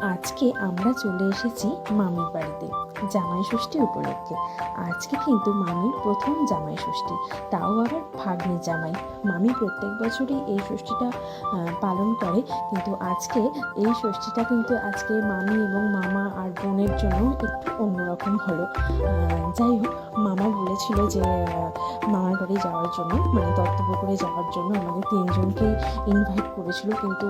আজকে আমরা চলে এসেছি মামির বাড়িতে জামাই ষষ্ঠী উপলক্ষে। আজকে কিন্তু মামির প্রথম জামাই ষষ্ঠী, তাও আবার ভাগ্নের জামাই। মামি প্রত্যেক বছরই এই ষষ্ঠীটা পালন করে, কিন্তু আজকে এই ষষ্ঠীটা কিন্তু আজকে মামি এবং মামা আর বোনের জন্য একটু অন্যরকম হলো। যাই হোক, মামা বলেছিল যে মামার বাড়ি যাওয়ার জন্য, মানে দত্তপুকুরে যাওয়ার জন্য আমাদের তিনজনকেই ইনভাইট করেছিল, কিন্তু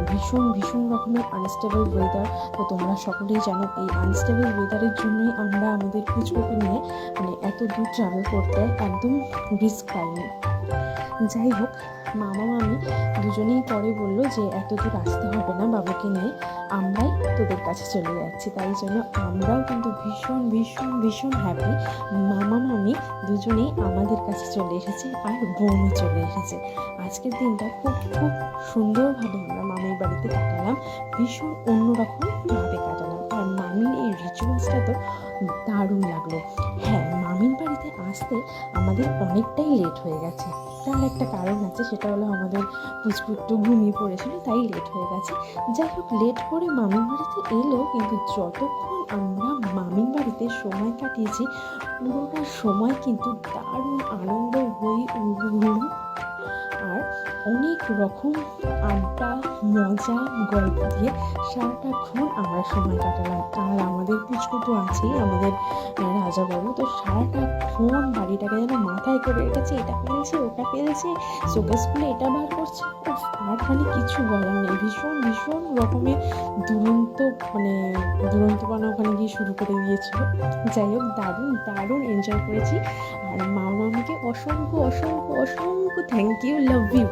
ভীষণ ভীষণ রকমের আনস্টেবল ওয়েদার। তো তোমরা সকলেই জানো এই আনস্টেবল ওয়েদারের জন্যই আমরা আমাদের পুচকুকে নিয়ে মানে এত দূর ট্রাভেল করতে একদম রিস্ক পাইনি। যাই হোক, মামা মামি দুজনেই পরে বললো যে এত দূর আসতে হবে না বাবুকে নিয়ে, আমরাই তোদের কাছে চলে যাচ্ছি। তাই জন্য আমরাও কিন্তু ভীষণ ভীষণ ভীষণ হ্যাপি। মামা মামি দুজনেই আমাদের কাছে চলে এসেছে, আর বোনও চলে এসেছে। আজকের দিনটা খুব খুব সুন্দরভাবে আমরা মামির বাড়িতে কাটালাম, ভীষণ অন্যরকমভাবে কাটালাম। আর মামির এই রিচুয়ালসটা তো দারুণ লাগলো। হ্যাঁ, মামির বাড়িতে আসতে আমাদের অনেকটাই লেট হয়ে গেছে। তার একটা কারণ আছে, সেটা হলো আমাদের পুচকু একটু ঘুমিয়ে পড়েছিল, তাই লেট হয়ে গেছে। যাই হোক, লেট করে মামির বাড়িতে এলো, কিন্তু যতক্ষণ আমরা মামির বাড়িতে সময় কাটিয়েছি পুরোটা সময় কিন্তু দারুণ আনন্দ হয়ে উঠল। আর অনেক রকম আড্ডা, মজা, গল্প দিয়ে সারাটাক্ষণ আমরা সময় কাটালাম। আর আমাদের পুচকু তো আছেই, আমাদের রাজা বাবু তো সারাটাক্ষণ বাড়িটাকে যেন মাথায় করে রেখেছে, এটা পেয়েছে ওটা পেয়েছে, শোকেস খুলে এটা বার করছে। আর খালি কিছু বলার নেই, ভীষণ ভীষণ রকমের দুরন্তপনা ওখানে গিয়ে শুরু করে দিয়েছিল। যাই হোক, দারুণ দারুণ এনজয় করেছি। আর মামাকে অসংখ্য অসংখ্য অসংখ্য থ্যাংক ইউ, লাভ ইউ।